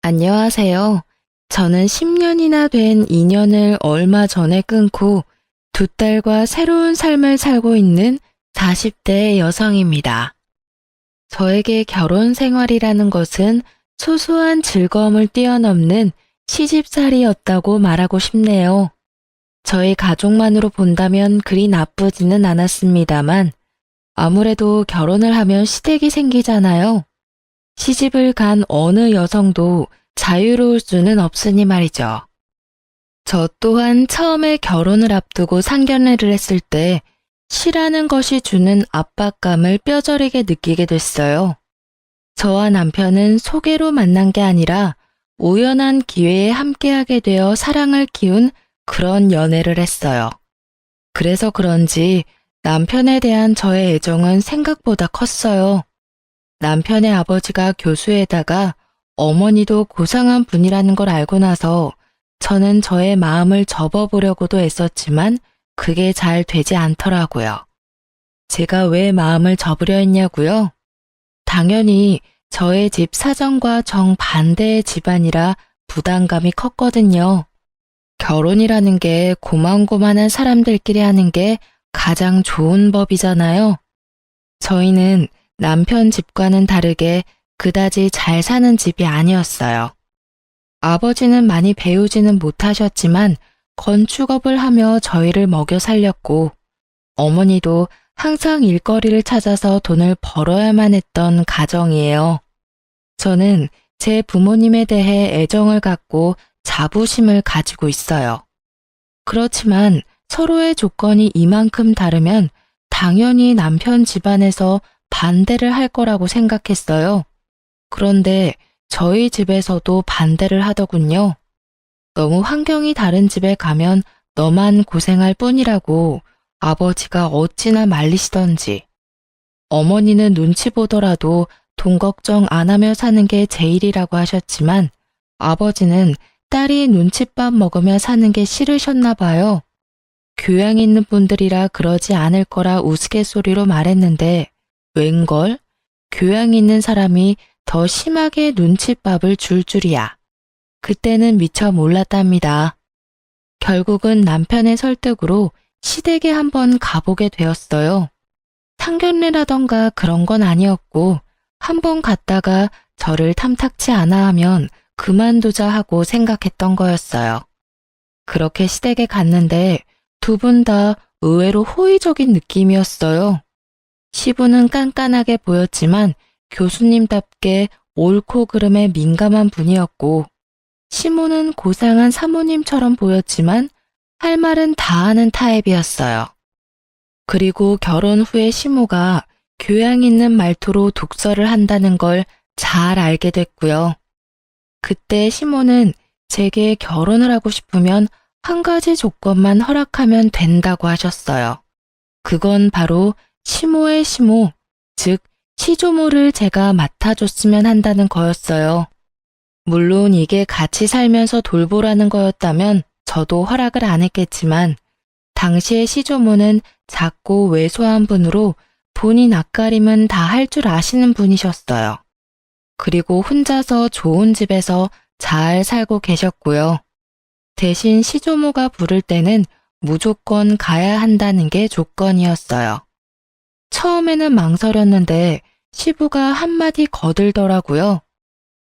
안녕하세요. 저는 10년이나 된 인연을 얼마 전에 끊고 두 딸과 새로운 삶을 살고 있는 40대 여성입니다. 저에게 결혼 생활이라는 것은 소소한 즐거움을 뛰어넘는 시집살이였다고 말하고 싶네요. 저희 가족만으로 본다면 그리 나쁘지는 않았습니다만 아무래도 결혼을 하면 시댁이 생기잖아요. 시집을 간 어느 여성도 자유로울 수는 없으니 말이죠. 저 또한 처음에 결혼을 앞두고 상견례를 했을 때 시라는 것이 주는 압박감을 뼈저리게 느끼게 됐어요. 저와 남편은 소개로 만난 게 아니라 우연한 기회에 함께하게 되어 사랑을 키운 그런 연애를 했어요. 그래서 그런지 남편에 대한 저의 애정은 생각보다 컸어요. 남편의 아버지가 교수에다가 어머니도 고상한 분이라는 걸 알고 나서 저는 저의 마음을 접어보려고도 애썼지만 그게 잘 되지 않더라고요. 제가 왜 마음을 접으려 했냐고요? 당연히 저의 집 사정과 정반대의 집안이라 부담감이 컸거든요. 결혼이라는 게 고만고만한 사람들끼리 하는 게 가장 좋은 법이잖아요. 저희는 남편 집과는 다르게 그다지 잘 사는 집이 아니었어요. 아버지는 많이 배우지는 못하셨지만 건축업을 하며 저희를 먹여 살렸고 어머니도 항상 일거리를 찾아서 돈을 벌어야만 했던 가정이에요. 저는 제 부모님에 대해 애정을 갖고 자부심을 가지고 있어요. 그렇지만 서로의 조건이 이만큼 다르면 당연히 남편 집안에서 반대를 할 거라고 생각했어요. 그런데 저희 집에서도 반대를 하더군요. 너무 환경이 다른 집에 가면 너만 고생할 뿐이라고 아버지가 어찌나 말리시던지. 어머니는 눈치 보더라도 돈 걱정 안 하며 사는 게 제일이라고 하셨지만 아버지는 딸이 눈칫밥 먹으며 사는 게 싫으셨나 봐요. 교양 있는 분들이라 그러지 않을 거라 우스갯소리로 말했는데 웬걸? 교양 있는 사람이 더 심하게 눈칫밥을 줄 줄이야. 그때는 미처 몰랐답니다. 결국은 남편의 설득으로 시댁에 한번 가보게 되었어요. 상견례라던가 그런 건 아니었고 한번 갔다가 저를 탐탁치 않아 하면 그만두자 하고 생각했던 거였어요. 그렇게 시댁에 갔는데 두 분 다 의외로 호의적인 느낌이었어요. 시부는 깐깐하게 보였지만 교수님답게 옳고 그름에 민감한 분이었고 시모는 고상한 사모님처럼 보였지만 할 말은 다 하는 타입이었어요. 그리고 결혼 후에 시모가 교양 있는 말투로 독서를 한다는 걸 잘 알게 됐고요. 그때 시모는 제게 결혼을 하고 싶으면 한 가지 조건만 허락하면 된다고 하셨어요. 그건 바로 시모의 시모, 즉 시조모를 제가 맡아줬으면 한다는 거였어요. 물론 이게 같이 살면서 돌보라는 거였다면 저도 허락을 안 했겠지만 당시의 시조모는 작고 왜소한 분으로 본인 앞가림은 다 할 줄 아시는 분이셨어요. 그리고 혼자서 좋은 집에서 잘 살고 계셨고요. 대신 시조모가 부를 때는 무조건 가야 한다는 게 조건이었어요. 처음에는 망설였는데 시부가 한마디 거들더라고요.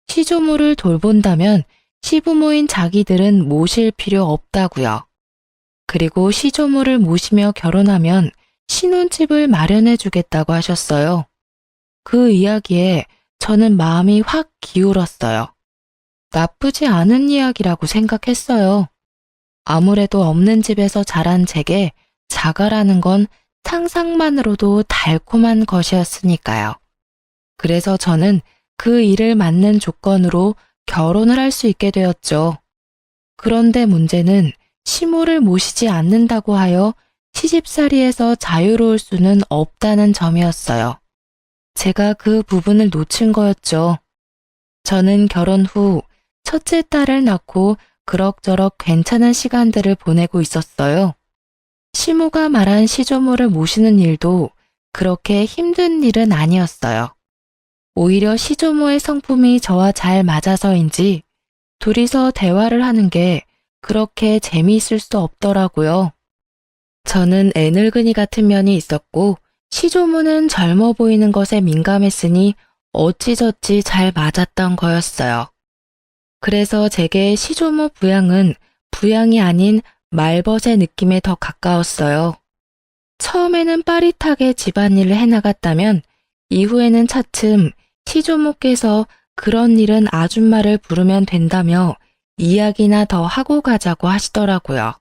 시조모를 돌본다면 시부모인 자기들은 모실 필요 없다고요. 그리고 시조모를 모시며 결혼하면 신혼집을 마련해 주겠다고 하셨어요. 그 이야기에 저는 마음이 확 기울었어요. 나쁘지 않은 이야기라고 생각했어요. 아무래도 없는 집에서 자란 제게 자가라는 건 상상만으로도 달콤한 것이었으니까요. 그래서 저는 그 일을 맞는 조건으로 결혼을 할 수 있게 되었죠. 그런데 문제는 시모를 모시지 않는다고 하여 시집살이에서 자유로울 수는 없다는 점이었어요. 제가 그 부분을 놓친 거였죠. 저는 결혼 후 첫째 딸을 낳고 그럭저럭 괜찮은 시간들을 보내고 있었어요. 시모가 말한 시조모를 모시는 일도 그렇게 힘든 일은 아니었어요. 오히려 시조모의 성품이 저와 잘 맞아서인지 둘이서 대화를 하는 게 그렇게 재미있을 수 없더라고요. 저는 애늙은이 같은 면이 있었고 시조모는 젊어 보이는 것에 민감했으니 어찌저찌 잘 맞았던 거였어요. 그래서 제게 시조모 부양은 부양이 아닌 말벗의 느낌에 더 가까웠어요. 처음에는 빠릿하게 집안일을 해나갔다면 이후에는 차츰 시조모께서 그런 일은 아줌마를 부르면 된다며 이야기나 더 하고 가자고 하시더라고요.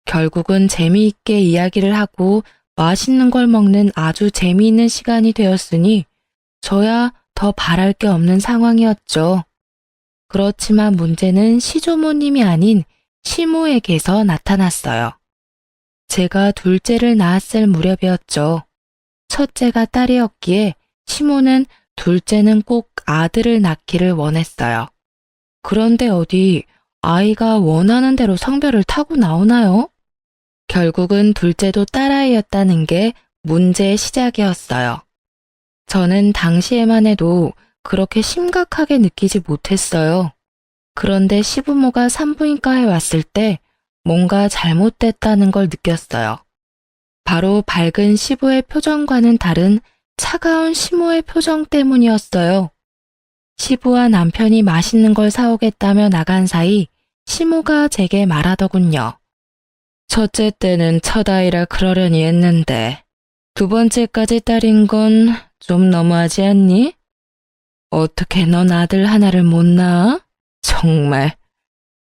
결국은 재미있게 이야기를 하고 맛있는 걸 먹는 아주 재미있는 시간이 되었으니 저야 더 바랄 게 없는 상황이었죠. 그렇지만 문제는 시조모님이 아닌 시모에게서 나타났어요. 제가 둘째를 낳았을 무렵이었죠. 첫째가 딸이었기에 시모는 둘째는 꼭 아들을 낳기를 원했어요. 그런데 어디 아이가 원하는 대로 성별을 타고 나오나요? 결국은 둘째도 딸아이였다는 게 문제의 시작이었어요. 저는 당시에만 해도 그렇게 심각하게 느끼지 못했어요. 그런데 시부모가 산부인과에 왔을 때 뭔가 잘못됐다는 걸 느꼈어요. 바로 밝은 시부의 표정과는 다른 차가운 시모의 표정 때문이었어요. 시부와 남편이 맛있는 걸 사오겠다며 나간 사이 시모가 제게 말하더군요. 첫째 때는 첫아이라 그러려니 했는데 두 번째까지 딸인 건 좀 너무하지 않니? 어떻게 넌 아들 하나를 못 낳아? 정말.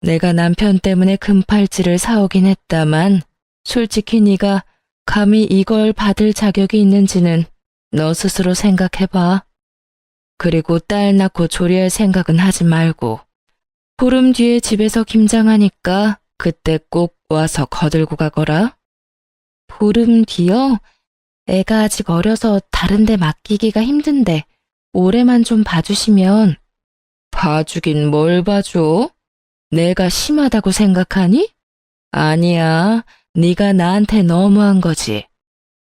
내가 남편 때문에 금팔찌를 사오긴 했다만 솔직히 네가 감히 이걸 받을 자격이 있는지는 너 스스로 생각해봐. 그리고 딸 낳고 조리할 생각은 하지 말고 보름 뒤에 집에서 김장하니까 그때 꼭 와서 거들고 가거라. 보름 뒤요? 애가 아직 어려서 다른 데 맡기기가 힘든데 올해만 좀 봐주시면. 봐주긴 뭘 봐줘? 내가 심하다고 생각하니? 아니야, 네가 나한테 너무한 거지.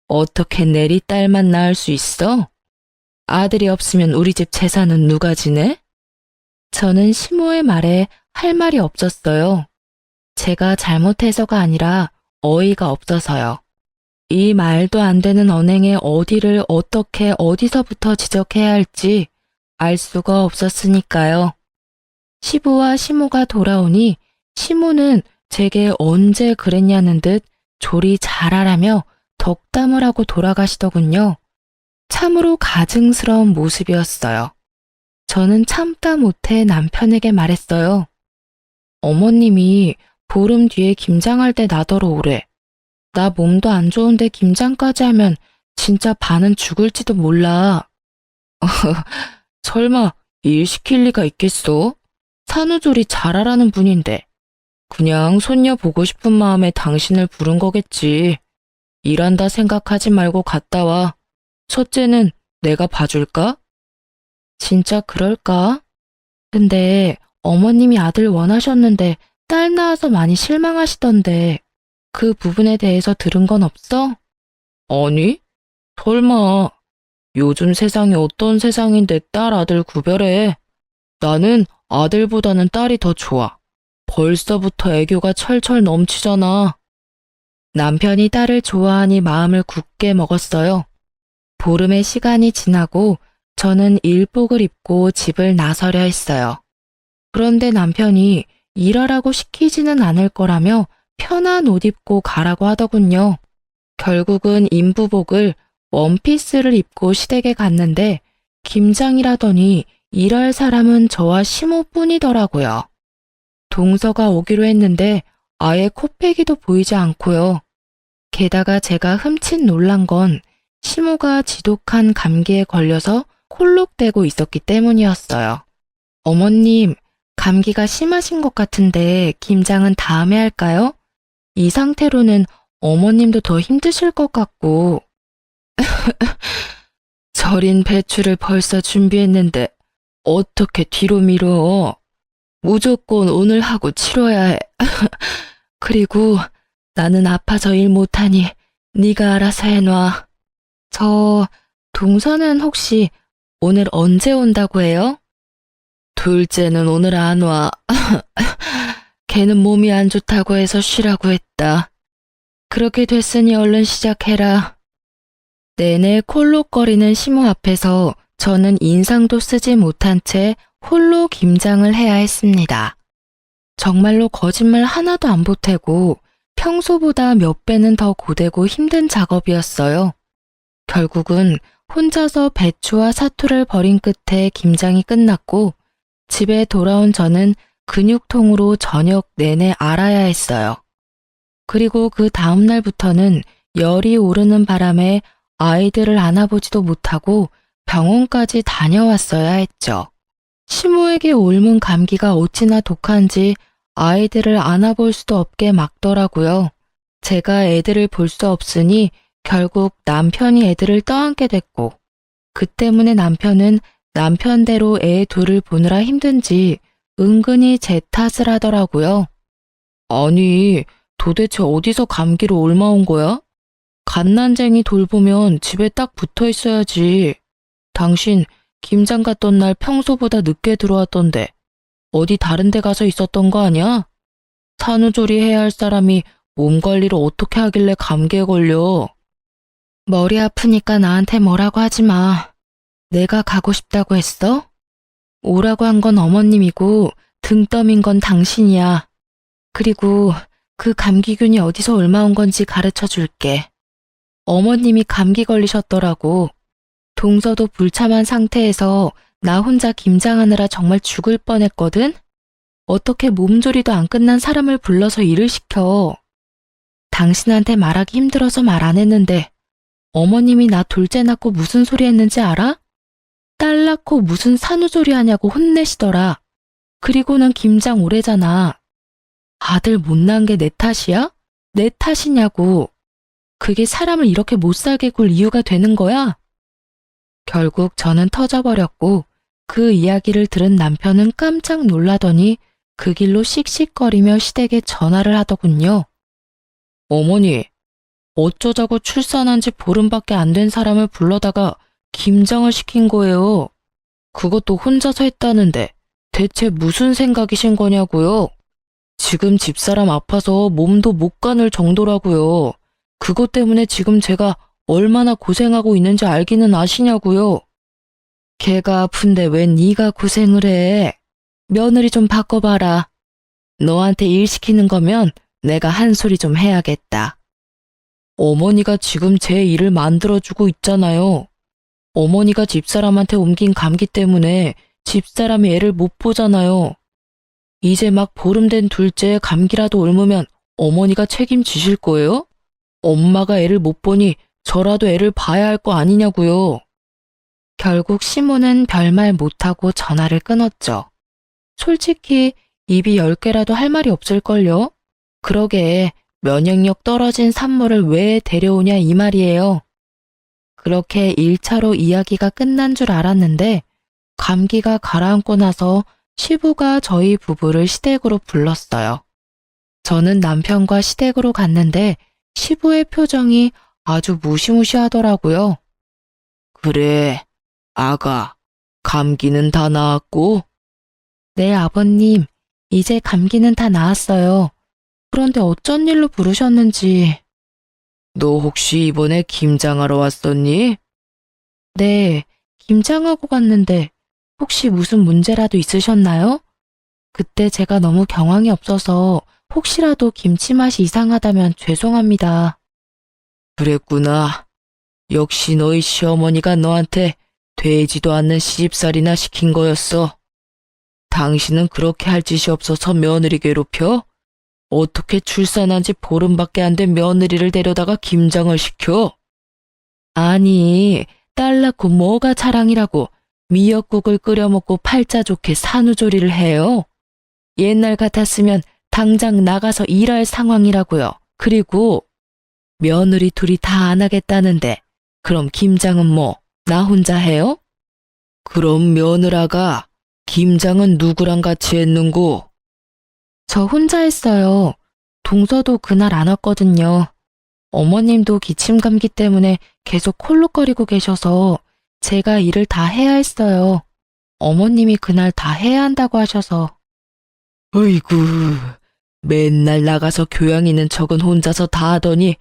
어떻게 내리 딸만 낳을 수 있어? 아들이 없으면 우리 집 재산은 누가 지내? 저는 시모의 말에 할 말이 없었어요. 제가 잘못해서가 아니라 어이가 없어서요. 이 말도 안 되는 언행에 어디를 어떻게 어디서부터 지적해야 할지 알 수가 없었으니까요. 시부와 시모가 돌아오니 시모는 제게 언제 그랬냐는 듯 조리 잘하라며 덕담을 하고 돌아가시더군요. 참으로 가증스러운 모습이었어요. 저는 참다 못해 남편에게 말했어요. 어머님이 보름 뒤에 김장할 때 나더러 오래. 나 몸도 안 좋은데 김장까지 하면 진짜 반은 죽을지도 몰라. 설마 일 시킬 리가 있겠어? 산후조리 잘하라는 분인데. 그냥 손녀 보고 싶은 마음에 당신을 부른 거겠지. 일한다 생각하지 말고 갔다 와. 첫째는 내가 봐줄까? 진짜 그럴까? 근데 어머님이 아들 원하셨는데 딸 낳아서 많이 실망하시던데 그 부분에 대해서 들은 건 없어? 아니, 설마. 요즘 세상이 어떤 세상인데 딸 아들 구별해. 나는 아들보다는 딸이 더 좋아. 벌써부터 애교가 철철 넘치잖아. 남편이 딸을 좋아하니 마음을 굳게 먹었어요. 보름의 시간이 지나고 저는 일복을 입고 집을 나서려 했어요. 그런데 남편이 일하라고 시키지는 않을 거라며 편한 옷 입고 가라고 하더군요. 결국은 인부복을 원피스를 입고 시댁에 갔는데 김장이라더니 일할 사람은 저와 시모뿐이더라고요. 동서가 오기로 했는데 아예 코빼기도 보이지 않고요. 게다가 제가 흠칫 놀란 건 시모가 지독한 감기에 걸려서 콜록대고 있었기 때문이었어요. 어머님, 감기가 심하신 것 같은데 김장은 다음에 할까요? 이 상태로는 어머님도 더 힘드실 것 같고. 절인 배추를 벌써 준비했는데 어떻게 뒤로 미뤄? 무조건 오늘 하고 치러야 해. 그리고 나는 아파서 일 못하니 네가 알아서 해놔. 동서는 혹시 오늘 언제 온다고 해요? 둘째는 오늘 안 와. 걔는 몸이 안 좋다고 해서 쉬라고 했다. 그렇게 됐으니 얼른 시작해라. 내내 콜록거리는 시모 앞에서 저는 인상도 쓰지 못한 채 홀로 김장을 해야 했습니다. 정말로 거짓말 하나도 안 보태고 평소보다 몇 배는 더 고되고 힘든 작업이었어요. 결국은 혼자서 배추와 사투를 벌인 끝에 김장이 끝났고 집에 돌아온 저는 근육통으로 저녁 내내 앓아야 했어요. 그리고 그 다음 날부터는 열이 오르는 바람에 아이들을 안아보지도 못하고 병원까지 다녀왔어야 했죠. 시모에게 옮은 감기가 어찌나 독한지 아이들을 안아볼 수도 없게 막더라고요. 제가 애들을 볼 수 없으니 결국 남편이 애들을 떠안게 됐고, 그 때문에 남편은 남편대로 애 둘을 보느라 힘든지 은근히 제 탓을 하더라고요. 아니, 도대체 어디서 감기로 옮아온 거야? 갓난쟁이 돌보면 집에 딱 붙어 있어야지. 당신 김장 갔던 날 평소보다 늦게 들어왔던데 어디 다른 데 가서 있었던 거 아니야? 산후조리 해야 할 사람이 몸 관리를 어떻게 하길래 감기에 걸려? 머리 아프니까 나한테 뭐라고 하지 마. 내가 가고 싶다고 했어? 오라고 한 건 어머님이고 등 떠민 건 당신이야. 그리고 그 감기균이 어디서 옮아온 건지 가르쳐 줄게. 어머님이 감기 걸리셨더라고. 동서도 불참한 상태에서 나 혼자 김장하느라 정말 죽을 뻔했거든? 어떻게 몸조리도 안 끝난 사람을 불러서 일을 시켜. 당신한테 말하기 힘들어서 말 안 했는데 어머님이 나 둘째 낳고 무슨 소리 했는지 알아? 딸 낳고 무슨 산후조리 하냐고 혼내시더라. 그리고는 김장 오래잖아. 아들 못 낳은 게 내 탓이야? 내 탓이냐고. 그게 사람을 이렇게 못 살게 굴 이유가 되는 거야? 결국 저는 터져버렸고 그 이야기를 들은 남편은 깜짝 놀라더니 그 길로 씩씩거리며 시댁에 전화를 하더군요. 어머니, 어쩌자고 출산한 지 보름밖에 안 된 사람을 불러다가 김장을 시킨 거예요. 그것도 혼자서 했다는데 대체 무슨 생각이신 거냐고요? 지금 집사람 아파서 몸도 못 가눌 정도라고요. 그것 때문에 지금 제가 얼마나 고생하고 있는지 알기는 아시냐고요. 걔가 아픈데 왜 네가 고생을 해? 며느리 좀 바꿔봐라. 너한테 일 시키는 거면 내가 한 소리 좀 해야겠다. 어머니가 지금 제 일을 만들어주고 있잖아요. 어머니가 집사람한테 옮긴 감기 때문에 집사람이 애를 못 보잖아요. 이제 막 보름 된 둘째에 감기라도 옮으면 어머니가 책임지실 거예요? 엄마가 애를 못 보니 저라도 애를 봐야 할 거 아니냐고요. 결국 시모는 별말 못하고 전화를 끊었죠. 솔직히 입이 10개라도 할 말이 없을걸요? 그러게 면역력 떨어진 산모를 왜 데려오냐 이 말이에요. 그렇게 1차로 이야기가 끝난 줄 알았는데 감기가 가라앉고 나서 시부가 저희 부부를 시댁으로 불렀어요. 저는 남편과 시댁으로 갔는데 시부의 표정이 아주 무시무시하더라고요. 그래, 아가, 감기는 다 나았고? 네, 아버님, 이제 감기는 다 나았어요. 그런데 어쩐 일로 부르셨는지. 너 혹시 이번에 김장하러 왔었니? 네, 김장하고 갔는데 혹시 무슨 문제라도 있으셨나요? 그때 제가 너무 경황이 없어서 혹시라도 김치 맛이 이상하다면 죄송합니다. 그랬구나. 역시 너희 시어머니가 너한테 되지도 않는 시집살이나 시킨 거였어. 당신은 그렇게 할 짓이 없어서 며느리 괴롭혀? 어떻게 출산한 지 보름밖에 안 된 며느리를 데려다가 김장을 시켜? 아니, 딸 낳고 뭐가 자랑이라고 미역국을 끓여 먹고 팔자 좋게 산후조리를 해요. 옛날 같았으면 당장 나가서 일할 상황이라고요. 그리고 며느리 둘이 다 안 하겠다는데 그럼 김장은 뭐 나 혼자 해요? 그럼 며느라가 김장은 누구랑 같이 했는고? 저 혼자 했어요. 동서도 그날 안 왔거든요. 어머님도 기침 감기 때문에 계속 콜록거리고 계셔서 제가 일을 다 해야 했어요. 어머님이 그날 다 해야 한다고 하셔서. 어이구, 맨날 나가서 교양 있는 척은 혼자서 다 하더니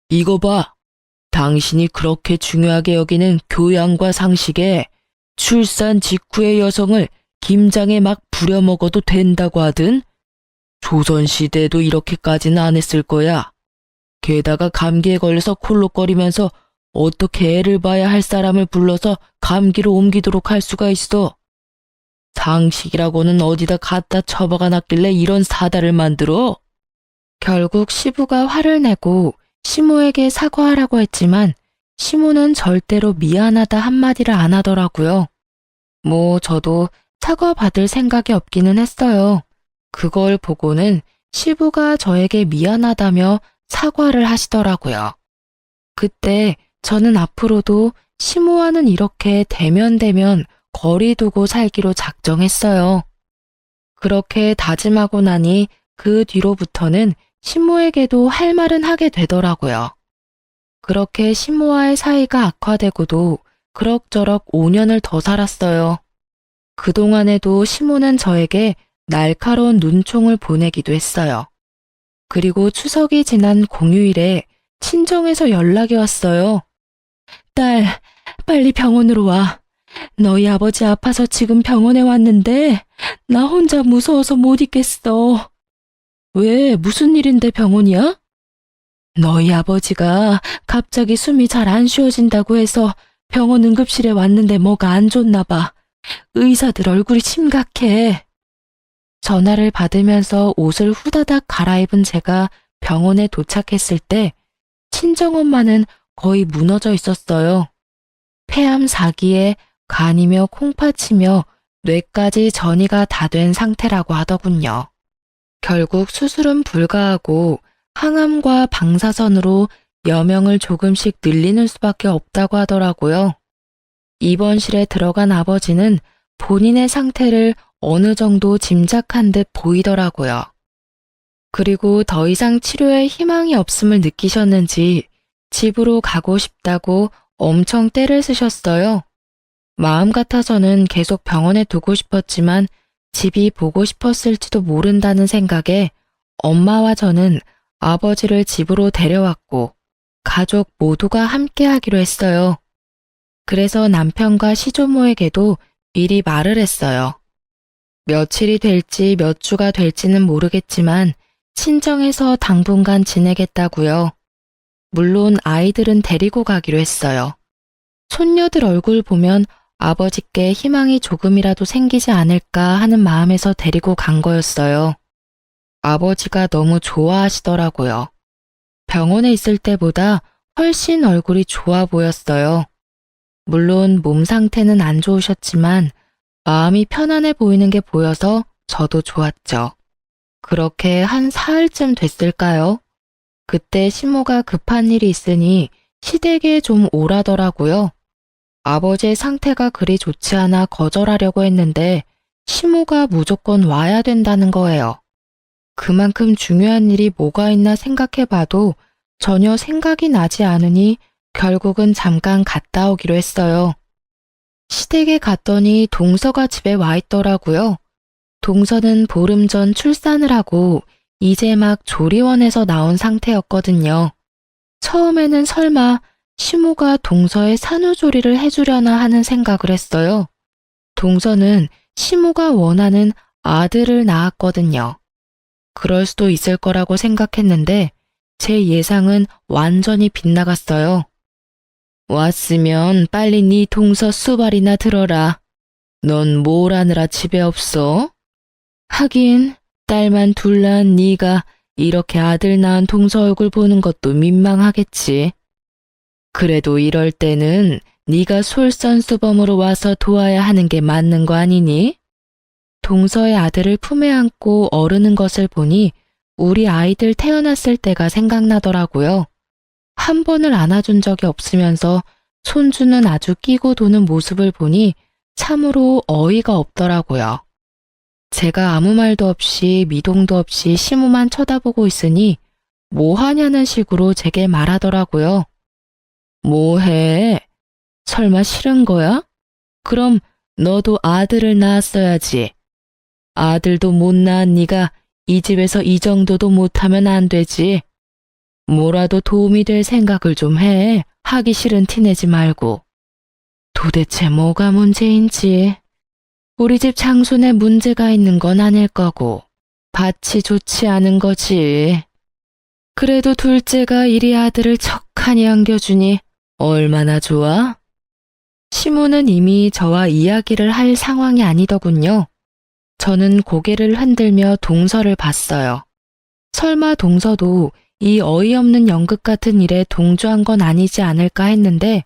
이거 봐. 당신이 그렇게 중요하게 여기는 교양과 상식에 출산 직후의 여성을 김장에 막 부려먹어도 된다고 하든 조선시대에도 이렇게까지는 안 했을 거야. 게다가 감기에 걸려서 콜록거리면서 어떻게 애를 봐야 할 사람을 불러서 감기로 옮기도록 할 수가 있어. 상식이라고는 어디다 갖다 처박아 놨길래 이런 사달을 만들어? 결국 시부가 화를 내고 시모에게 사과하라고 했지만 시모는 절대로 미안하다 한마디를 안 하더라고요. 뭐 저도 사과받을 생각이 없기는 했어요. 그걸 보고는 시부가 저에게 미안하다며 사과를 하시더라고요. 그때 저는 앞으로도 시모와는 이렇게 대면대면 거리 두고 살기로 작정했어요. 그렇게 다짐하고 나니 그 뒤로부터는 시모에게도 할 말은 하게 되더라고요. 그렇게 시모와의 사이가 악화되고도 그럭저럭 5년을 더 살았어요. 그동안에도 시모는 저에게 날카로운 눈총을 보내기도 했어요. 그리고 추석이 지난 공휴일에 친정에서 연락이 왔어요. 딸, 빨리 병원으로 와. 너희 아버지 아파서 지금 병원에 왔는데 나 혼자 무서워서 못 있겠어. 왜, 무슨 일인데 병원이야? 너희 아버지가 갑자기 숨이 잘 안 쉬어진다고 해서 병원 응급실에 왔는데 뭐가 안 좋나 봐. 의사들 얼굴이 심각해. 전화를 받으면서 옷을 후다닥 갈아입은 제가 병원에 도착했을 때 친정엄마는 거의 무너져 있었어요. 폐암 4기에 간이며 콩팥이며 뇌까지 전이가 다 된 상태라고 하더군요. 결국 수술은 불가하고 항암과 방사선으로 여명을 조금씩 늘리는 수밖에 없다고 하더라고요. 입원실에 들어간 아버지는 본인의 상태를 어느 정도 짐작한 듯 보이더라고요. 그리고 더 이상 치료에 희망이 없음을 느끼셨는지 집으로 가고 싶다고 엄청 떼를 쓰셨어요. 마음 같아서는 계속 병원에 두고 싶었지만 집이 보고 싶었을지도 모른다는 생각에 엄마와 저는 아버지를 집으로 데려왔고 가족 모두가 함께 하기로 했어요. 그래서 남편과 시조모에게도 미리 말을 했어요. 며칠이 될지 몇 주가 될지는 모르겠지만 친정에서 당분간 지내겠다고요. 물론 아이들은 데리고 가기로 했어요. 손녀들 얼굴 보면 아버지께 희망이 조금이라도 생기지 않을까 하는 마음에서 데리고 간 거였어요. 아버지가 너무 좋아하시더라고요. 병원에 있을 때보다 훨씬 얼굴이 좋아 보였어요. 물론 몸 상태는 안 좋으셨지만 마음이 편안해 보이는 게 보여서 저도 좋았죠. 그렇게 한 사흘쯤 됐을까요? 그때 시모가 급한 일이 있으니 시댁에 좀 오라더라고요. 아버지의 상태가 그리 좋지 않아 거절하려고 했는데 시모가 무조건 와야 된다는 거예요. 그만큼 중요한 일이 뭐가 있나 생각해봐도 전혀 생각이 나지 않으니 결국은 잠깐 갔다 오기로 했어요. 시댁에 갔더니 동서가 집에 와 있더라고요. 동서는 보름 전 출산을 하고 이제 막 조리원에서 나온 상태였거든요. 처음에는 설마 시모가 동서의 산후조리를 해주려나 하는 생각을 했어요. 동서는 시모가 원하는 아들을 낳았거든요. 그럴 수도 있을 거라고 생각했는데 제 예상은 완전히 빗나갔어요. 왔으면 빨리 네 동서 수발이나 들어라. 넌 뭘 하느라 집에 없어? 하긴 딸만 둘 낳은 네가 이렇게 아들 낳은 동서 얼굴 보는 것도 민망하겠지. 그래도 이럴 때는 네가 솔선수범으로 와서 도와야 하는 게 맞는 거 아니니? 동서의 아들을 품에 안고 어르는 것을 보니 우리 아이들 태어났을 때가 생각나더라고요. 한 번을 안아준 적이 없으면서 손주는 아주 끼고 도는 모습을 보니 참으로 어이가 없더라고요. 제가 아무 말도 없이 미동도 없이 시모만 쳐다보고 있으니 뭐 하냐는 식으로 제게 말하더라고요. 뭐 해? 설마 싫은 거야? 그럼 너도 아들을 낳았어야지. 아들도 못 낳은 네가 이 집에서 이 정도도 못하면 안 되지. 뭐라도 도움이 될 생각을 좀 해. 하기 싫은 티 내지 말고. 도대체 뭐가 문제인지. 우리 집 장손에 문제가 있는 건 아닐 거고 밭이 좋지 않은 거지. 그래도 둘째가 이리 아들을 척하니 안겨주니 얼마나 좋아? 시무는 이미 저와 이야기를 할 상황이 아니더군요. 저는 고개를 흔들며 동서를 봤어요. 설마 동서도 이 어이없는 연극 같은 일에 동조한 건 아니지 않을까 했는데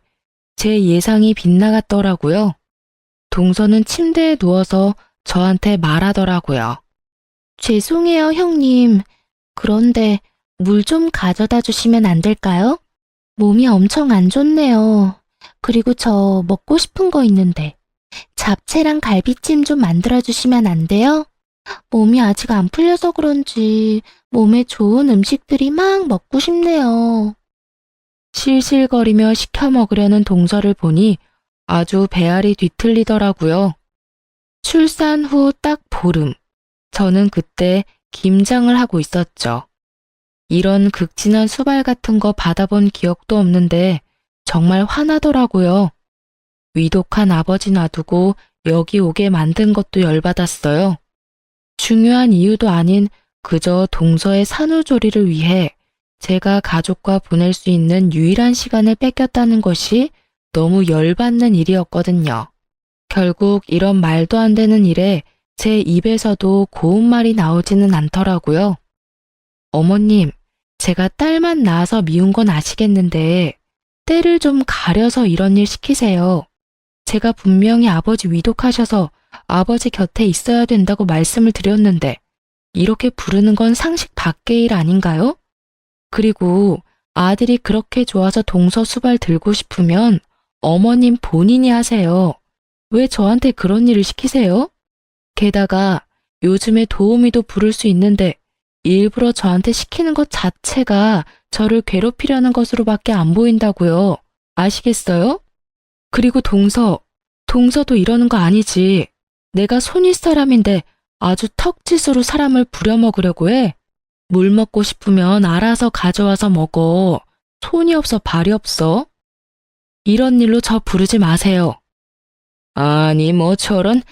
제 예상이 빗나갔더라고요. 동서는 침대에 누워서 저한테 말하더라고요. 죄송해요, 형님. 그런데 물 좀 가져다 주시면 안 될까요? 몸이 엄청 안 좋네요. 그리고 저 먹고 싶은 거 있는데 잡채랑 갈비찜 좀 만들어 주시면 안 돼요? 몸이 아직 안 풀려서 그런지 몸에 좋은 음식들이 막 먹고 싶네요. 실실거리며 시켜 먹으려는 동서를 보니 아주 배알이 뒤틀리더라고요. 출산 후 딱 보름, 저는 그때 김장을 하고 있었죠. 이런 극진한 수발 같은 거 받아본 기억도 없는데 정말 화나더라고요. 위독한 아버지 놔두고 여기 오게 만든 것도 열받았어요. 중요한 이유도 아닌 그저 동서의 산후조리를 위해 제가 가족과 보낼 수 있는 유일한 시간을 뺏겼다는 것이 너무 열받는 일이었거든요. 결국 이런 말도 안 되는 일에 제 입에서도 고운 말이 나오지는 않더라고요. 어머님, 제가 딸만 낳아서 미운 건 아시겠는데 때를 좀 가려서 이런 일 시키세요. 제가 분명히 아버지 위독하셔서 아버지 곁에 있어야 된다고 말씀을 드렸는데 이렇게 부르는 건 상식 밖의 일 아닌가요? 그리고 아들이 그렇게 좋아서 동서 수발 들고 싶으면 어머님 본인이 하세요. 왜 저한테 그런 일을 시키세요? 게다가 요즘에 도우미도 부를 수 있는데 일부러 저한테 시키는 것 자체가 저를 괴롭히려는 것으로밖에 안 보인다고요. 아시겠어요? 그리고 동서도 이러는 거 아니지. 내가 손윗 사람인데 아주 턱짓으로 사람을 부려먹으려고 해. 물 먹고 싶으면 알아서 가져와서 먹어. 손이 없어 발이 없어. 이런 일로 저 부르지 마세요. 아니 뭐 저런,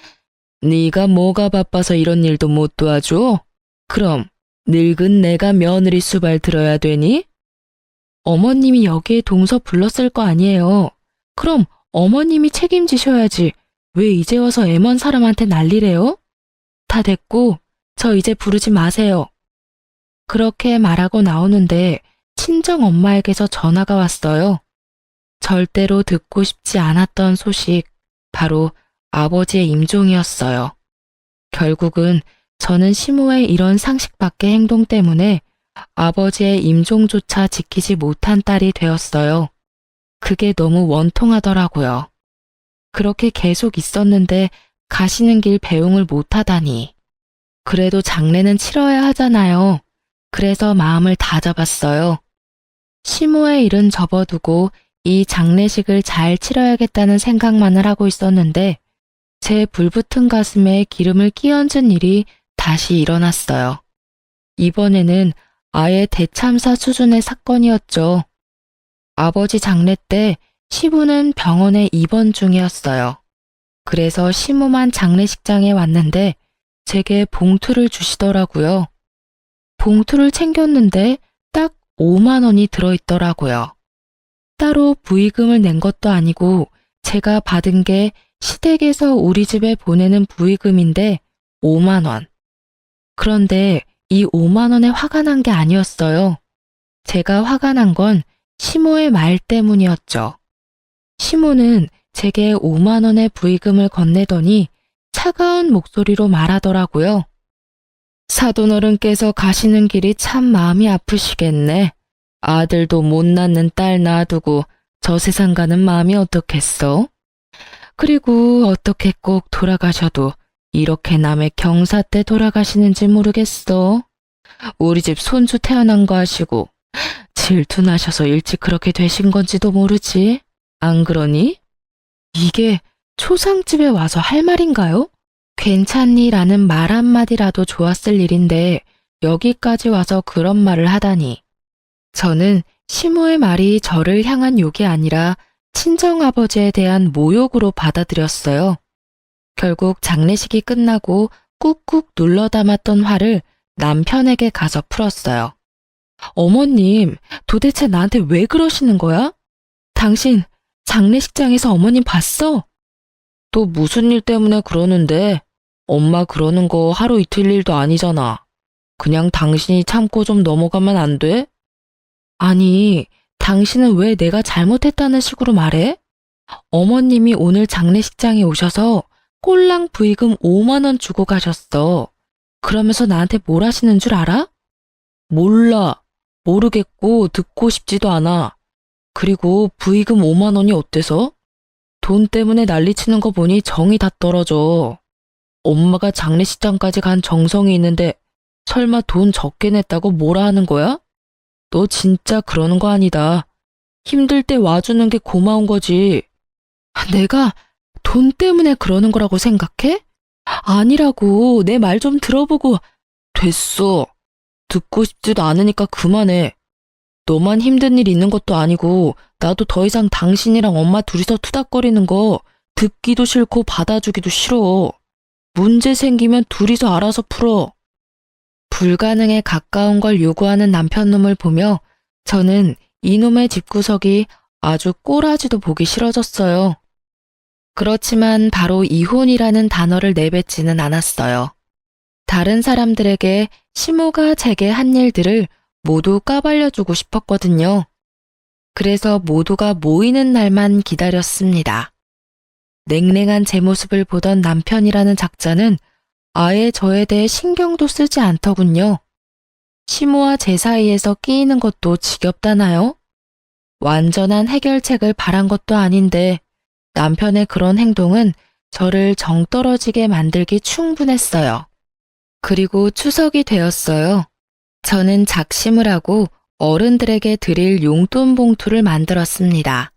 네가 뭐가 바빠서 이런 일도 못 도와줘? 그럼 늙은 내가 며느리 수발 들어야 되니? 어머님이 여기에 동서 불렀을 거 아니에요. 그럼 어머님이 책임지셔야지. 왜 이제 와서 애먼 사람한테 난리래요? 다 됐고 저 이제 부르지 마세요. 그렇게 말하고 나오는데 친정 엄마에게서 전화가 왔어요. 절대로 듣고 싶지 않았던 소식, 바로 아버지의 임종이었어요. 결국은 저는 시모의 이런 상식 밖의 행동 때문에 아버지의 임종조차 지키지 못한 딸이 되었어요. 그게 너무 원통하더라고요. 그렇게 계속 있었는데 가시는 길 배웅을 못하다니. 그래도 장례는 치러야 하잖아요. 그래서 마음을 다잡았어요. 시모의 일은 접어두고 이 장례식을 잘 치러야겠다는 생각만을 하고 있었는데 제 불붙은 가슴에 기름을 끼얹은 일이 다시 일어났어요. 이번에는 아예 대참사 수준의 사건이었죠. 아버지 장례 때 시부는 병원에 입원 중이었어요. 그래서 시모만 장례식장에 왔는데 제게 봉투를 주시더라고요. 봉투를 챙겼는데 딱 5만 원이 들어있더라고요. 따로 부의금을 낸 것도 아니고 제가 받은 게 시댁에서 우리 집에 보내는 부의금인데 5만 원. 그런데 이 5만 원에 화가 난 게 아니었어요. 제가 화가 난 건 시모의 말 때문이었죠. 시모는 제게 5만 원의 부의금을 건네더니 차가운 목소리로 말하더라고요. 사돈어른께서 가시는 길이 참 마음이 아프시겠네. 아들도 못 낳는 딸 놔두고 저 세상 가는 마음이 어떻겠어? 그리고 어떻게 꼭 돌아가셔도 이렇게 남의 경사 때 돌아가시는지 모르겠어. 우리 집 손주 태어난 거 아시고 질투나셔서 일찍 그렇게 되신 건지도 모르지. 안 그러니? 이게 초상집에 와서 할 말인가요? 괜찮니? 라는 말 한마디라도 좋았을 일인데 여기까지 와서 그런 말을 하다니. 저는 시모의 말이 저를 향한 욕이 아니라 친정아버지에 대한 모욕으로 받아들였어요. 결국 장례식이 끝나고 꾹꾹 눌러 담았던 화를 남편에게 가서 풀었어요. 어머님, 도대체 나한테 왜 그러시는 거야? 당신 장례식장에서 어머님 봤어? 또 무슨 일 때문에 그러는데? 엄마 그러는 거 하루 이틀 일도 아니잖아. 그냥 당신이 참고 좀 넘어가면 안 돼? 아니, 당신은 왜 내가 잘못했다는 식으로 말해? 어머님이 오늘 장례식장에 오셔서 꼴랑 부의금 5만 원 주고 가셨어. 그러면서 나한테 뭘 하시는 줄 알아? 몰라. 모르겠고 듣고 싶지도 않아. 그리고 부의금 5만 원이 어때서? 돈 때문에 난리치는 거 보니 정이 다 떨어져. 엄마가 장례식장까지 간 정성이 있는데 설마 돈 적게 냈다고 뭐라 하는 거야? 너 진짜 그러는 거 아니다. 힘들 때 와주는 게 고마운 거지. 내가 돈 때문에 그러는 거라고 생각해? 아니라고. 내 말 좀 들어보고. 됐어. 듣고 싶지도 않으니까 그만해. 너만 힘든 일 있는 것도 아니고 나도 더 이상 당신이랑 엄마 둘이서 투닥거리는 거 듣기도 싫고 받아주기도 싫어. 문제 생기면 둘이서 알아서 풀어. 불가능에 가까운 걸 요구하는 남편놈을 보며 저는 이놈의 집구석이 아주 꼬라지도 보기 싫어졌어요. 그렇지만 바로 이혼이라는 단어를 내뱉지는 않았어요. 다른 사람들에게 시모가 제게 한 일들을 모두 까발려주고 싶었거든요. 그래서 모두가 모이는 날만 기다렸습니다. 냉랭한 제 모습을 보던 남편이라는 작자는 아예 저에 대해 신경도 쓰지 않더군요. 시모와 제 사이에서 끼이는 것도 지겹다나요? 완전한 해결책을 바란 것도 아닌데 남편의 그런 행동은 저를 정떨어지게 만들기 충분했어요. 그리고 추석이 되었어요. 저는 작심을 하고 어른들에게 드릴 용돈 봉투를 만들었습니다.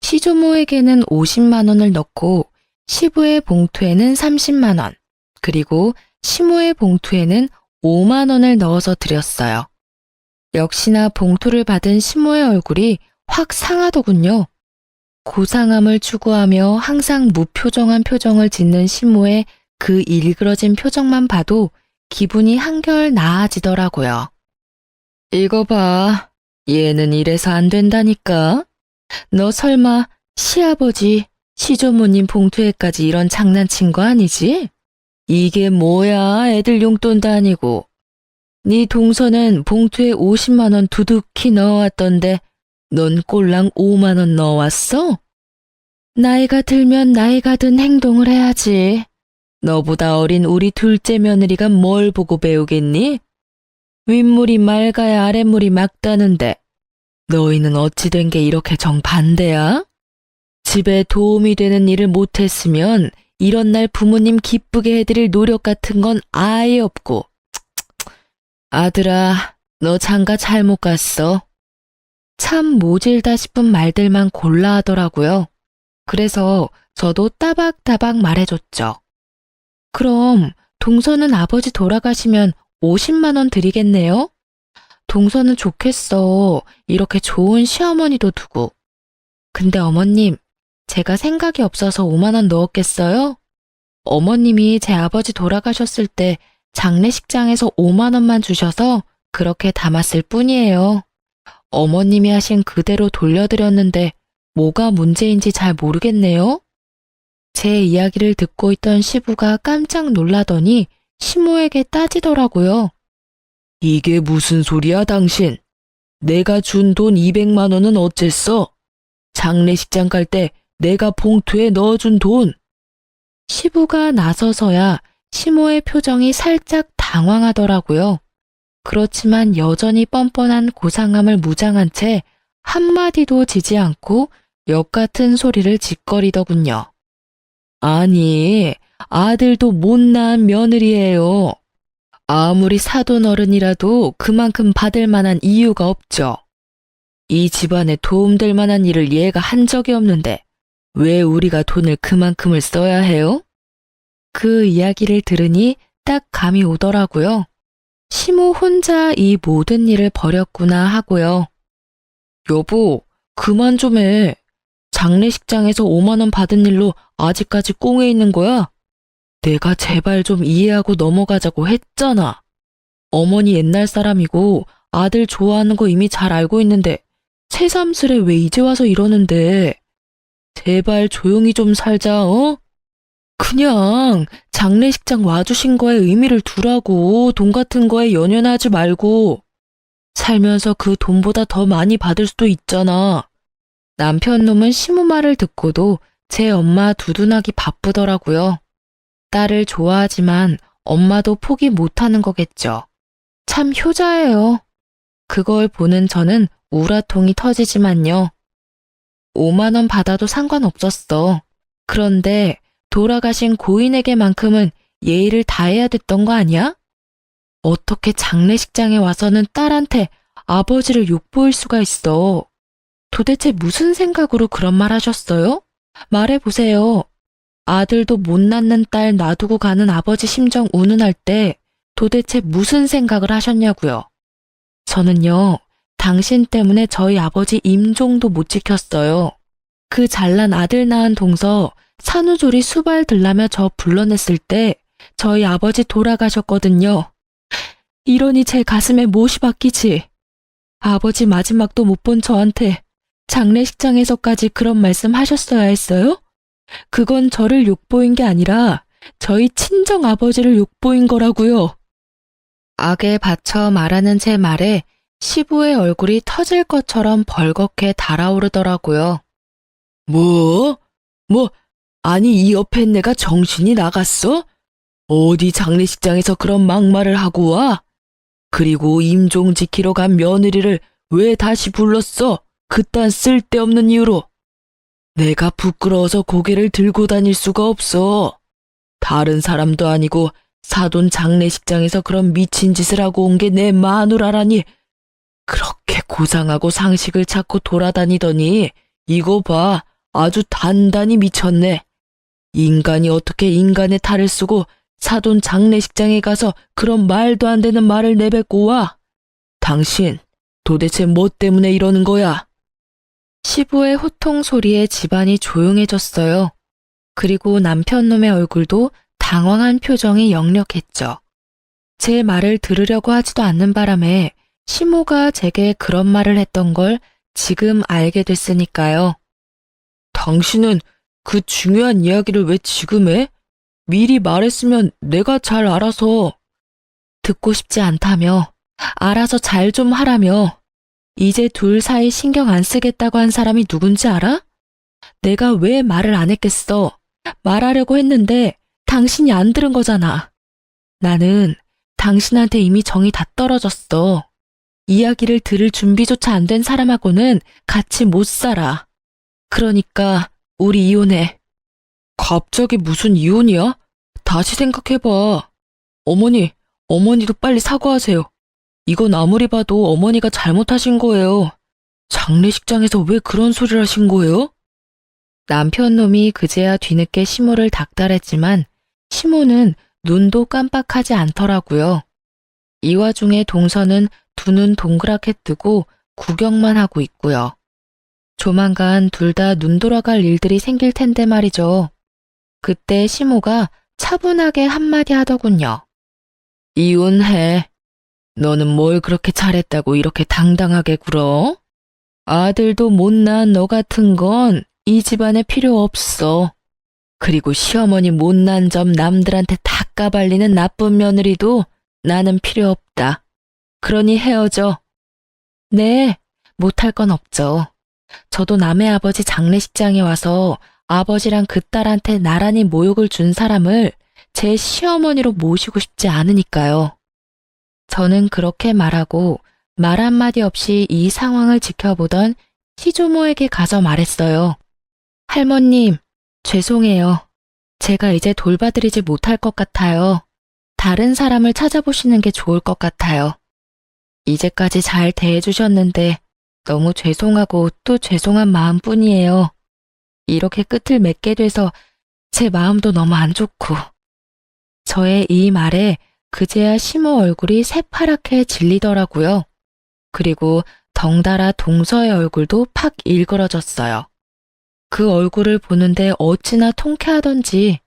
시조모에게는 50만 원을 넣고 시부의 봉투에는 30만 원, 그리고 시모의 봉투에는 5만 원을 넣어서 드렸어요. 역시나 봉투를 받은 시모의 얼굴이 확 상하더군요. 고상함을 추구하며 항상 무표정한 표정을 짓는 시모의 그 일그러진 표정만 봐도 기분이 한결 나아지더라고요. 이거 봐. 얘는 이래서 안 된다니까. 너 설마 시아버지, 시조모님 봉투에까지 이런 장난친 거 아니지? 이게 뭐야, 애들 용돈도 아니고. 네 동서는 봉투에 50만 원 두둑히 넣어왔던데 넌 꼴랑 5만 원 넣어왔어? 나이가 들면 나이가 든 행동을 해야지. 너보다 어린 우리 둘째 며느리가 뭘 보고 배우겠니? 윗물이 맑아야 아랫물이 맑다는데 너희는 어찌 된 게 이렇게 정반대야? 집에 도움이 되는 일을 못했으면 이런 날 부모님 기쁘게 해드릴 노력 같은 건 아예 없고. 아들아, 너 장가 잘못 갔어. 참 모질다 싶은 말들만 골라 하더라고요. 그래서 저도 따박따박 말해줬죠. 그럼 동서는 아버지 돌아가시면 50만 원 드리겠네요? 동서는 좋겠어. 이렇게 좋은 시어머니도 두고. 근데 어머님, 제가 생각이 없어서 5만 원 넣었겠어요? 어머님이 제 아버지 돌아가셨을 때 장례식장에서 5만 원만 주셔서 그렇게 담았을 뿐이에요. 어머님이 하신 그대로 돌려드렸는데 뭐가 문제인지 잘 모르겠네요. 제 이야기를 듣고 있던 시부가 깜짝 놀라더니 시모에게 따지더라고요. 이게 무슨 소리야, 당신? 내가 준 돈 200만 원은 어쨌어? 장례식장 갈 때 내가 봉투에 넣어준 돈. 시부가 나서서야 시모의 표정이 살짝 당황하더라고요. 그렇지만 여전히 뻔뻔한 고상함을 무장한 채 한마디도 지지 않고 역 같은 소리를 짓거리더군요. 아니, 아들도 못난 며느리예요. 아무리 사돈 어른이라도 그만큼 받을 만한 이유가 없죠. 이 집안에 도움될 만한 일을 얘가 한 적이 없는데 왜 우리가 돈을 그만큼을 써야 해요? 그 이야기를 들으니 딱 감이 오더라고요. 시모 혼자 이 모든 일을 벌였구나 하고요. 여보, 그만 좀 해. 장례식장에서 5만 원 받은 일로 아직까지 꽁에 있는 거야? 내가 제발 좀 이해하고 넘어가자고 했잖아. 어머니 옛날 사람이고 아들 좋아하는 거 이미 잘 알고 있는데 새삼스레 왜 이제 와서 이러는데. 제발 조용히 좀 살자, 어? 그냥 장례식장 와주신 거에 의미를 두라고. 돈 같은 거에 연연하지 말고. 살면서 그 돈보다 더 많이 받을 수도 있잖아. 남편 놈은 시모 말을 듣고도 제 엄마 두둔하기 바쁘더라고요. 딸을 좋아하지만 엄마도 포기 못하는 거겠죠. 참 효자예요. 그걸 보는 저는 우라통이 터지지만요. 5만 원 받아도 상관없었어. 그런데 돌아가신 고인에게만큼은 예의를 다해야 됐던 거 아니야? 어떻게 장례식장에 와서는 딸한테 아버지를 욕보일 수가 있어. 도대체 무슨 생각으로 그런 말 하셨어요? 말해보세요. 아들도 못 낳는 딸 놔두고 가는 아버지 심정 운운할 때 도대체 무슨 생각을 하셨냐고요. 저는요, 당신 때문에 저희 아버지 임종도 못 지켰어요. 그 잘난 아들 낳은 동서 산후조리 수발 들라며 저 불러냈을 때 저희 아버지 돌아가셨거든요. 이러니 제 가슴에 못이 박히지. 아버지 마지막도 못 본 저한테 장례식장에서까지 그런 말씀 하셨어야 했어요? 그건 저를 욕보인 게 아니라 저희 친정 아버지를 욕보인 거라고요. 악에 받쳐 말하는 제 말에 시부의 얼굴이 터질 것처럼 벌겋게 달아오르더라고요. 뭐? 아니 이 옆에 내가 정신이 나갔어? 어디 장례식장에서 그런 막말을 하고 와? 그리고 임종 지키러 간 며느리를 왜 다시 불렀어? 그딴 쓸데없는 이유로. 내가 부끄러워서 고개를 들고 다닐 수가 없어. 다른 사람도 아니고 사돈 장례식장에서 그런 미친 짓을 하고 온 게 내 마누라라니. 그렇게 고상하고 상식을 찾고 돌아다니더니 이거 봐, 아주 단단히 미쳤네. 인간이 어떻게 인간의 탈을 쓰고 사돈 장례식장에 가서 그런 말도 안 되는 말을 내뱉고 와. 당신 도대체 뭐 때문에 이러는 거야? 시부의 호통 소리에 집안이 조용해졌어요. 그리고 남편 놈의 얼굴도 당황한 표정이 역력했죠. 제 말을 들으려고 하지도 않는 바람에 시모가 제게 그런 말을 했던 걸 지금 알게 됐으니까요. 당신은 그 중요한 이야기를 왜 지금 해? 미리 말했으면 내가 잘 알아서. 듣고 싶지 않다며, 알아서 잘 좀 하라며. 이제 둘 사이 신경 안 쓰겠다고 한 사람이 누군지 알아? 내가 왜 말을 안 했겠어? 말하려고 했는데 당신이 안 들은 거잖아. 나는 당신한테 이미 정이 다 떨어졌어. 이야기를 들을 준비조차 안 된 사람하고는 같이 못 살아. 그러니까 우리 이혼해. 갑자기 무슨 이혼이야? 다시 생각해봐. 어머니도 빨리 사과하세요. 이건 아무리 봐도 어머니가 잘못하신 거예요. 장례식장에서 왜 그런 소리를 하신 거예요? 남편 놈이 그제야 뒤늦게 시모를 닥달했지만 시모는 눈도 깜빡하지 않더라고요. 이 와중에 동서는 두 눈 동그랗게 뜨고 구경만 하고 있고요. 조만간 둘 다 눈 돌아갈 일들이 생길 텐데 말이죠. 그때 시모가 차분하게 한마디 하더군요. 이혼해. 너는 뭘 그렇게 잘했다고 이렇게 당당하게 굴어? 아들도 못 낳은 너 같은 건 이 집안에 필요 없어. 그리고 시어머니 못난 점 남들한테 다 까발리는 나쁜 며느리도 나는 필요 없다. 그러니 헤어져. 네, 못할 건 없죠. 저도 남의 아버지 장례식장에 와서 아버지랑 그 딸한테 나란히 모욕을 준 사람을 제 시어머니로 모시고 싶지 않으니까요. 저는 그렇게 말하고 말 한마디 없이 이 상황을 지켜보던 시조모에게 가서 말했어요. 할머님, 죄송해요. 제가 이제 돌봐드리지 못할 것 같아요. 다른 사람을 찾아보시는 게 좋을 것 같아요. 이제까지 잘 대해주셨는데 너무 죄송하고 또 죄송한 마음뿐이에요. 이렇게 끝을 맺게 돼서 제 마음도 너무 안 좋고. 저의 이 말에 그제야 시모 얼굴이 새파랗게 질리더라고요. 그리고 덩달아 동서의 얼굴도 팍 일그러졌어요. 그 얼굴을 보는데 어찌나 통쾌하던지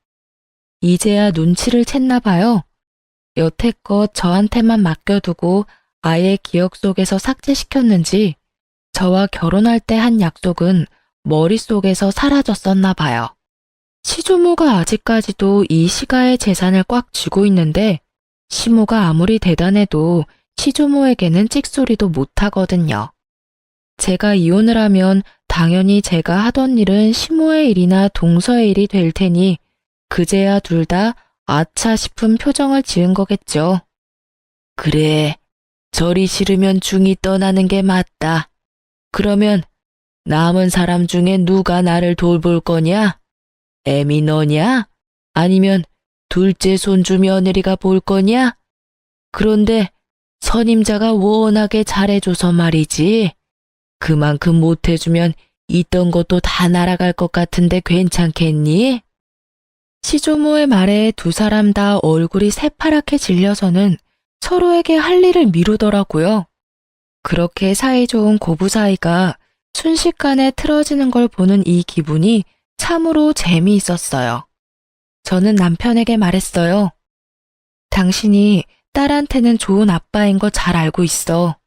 이제야 눈치를 챘나 봐요. 여태껏 저한테만 맡겨두고 아예 기억 속에서 삭제시켰는지 저와 결혼할 때 한 약속은 머릿속에서 사라졌었나 봐요. 시조모가 아직까지도 이 시가의 재산을 꽉 쥐고 있는데 시모가 아무리 대단해도 시조모에게는 찍소리도 못하거든요. 제가 이혼을 하면 당연히 제가 하던 일은 시모의 일이나 동서의 일이 될 테니 그제야 둘 다 아차 싶은 표정을 지은 거겠죠. 그래, 절이 싫으면 중이 떠나는 게 맞다. 그러면 남은 사람 중에 누가 나를 돌볼 거냐? 애미 너냐? 아니면 둘째 손주 며느리가 볼 거냐? 그런데 선임자가 워낙에 잘해줘서 말이지. 그만큼 못해주면 있던 것도 다 날아갈 것 같은데 괜찮겠니? 시조모의 말에 두 사람 다 얼굴이 새파랗게 질려서는 서로에게 할 일을 미루더라고요. 그렇게 사이좋은 고부 사이가 순식간에 틀어지는 걸 보는 이 기분이 참으로 재미있었어요. 저는 남편에게 말했어요. 당신이 딸한테는 좋은 아빠인 거 잘 알고 있어.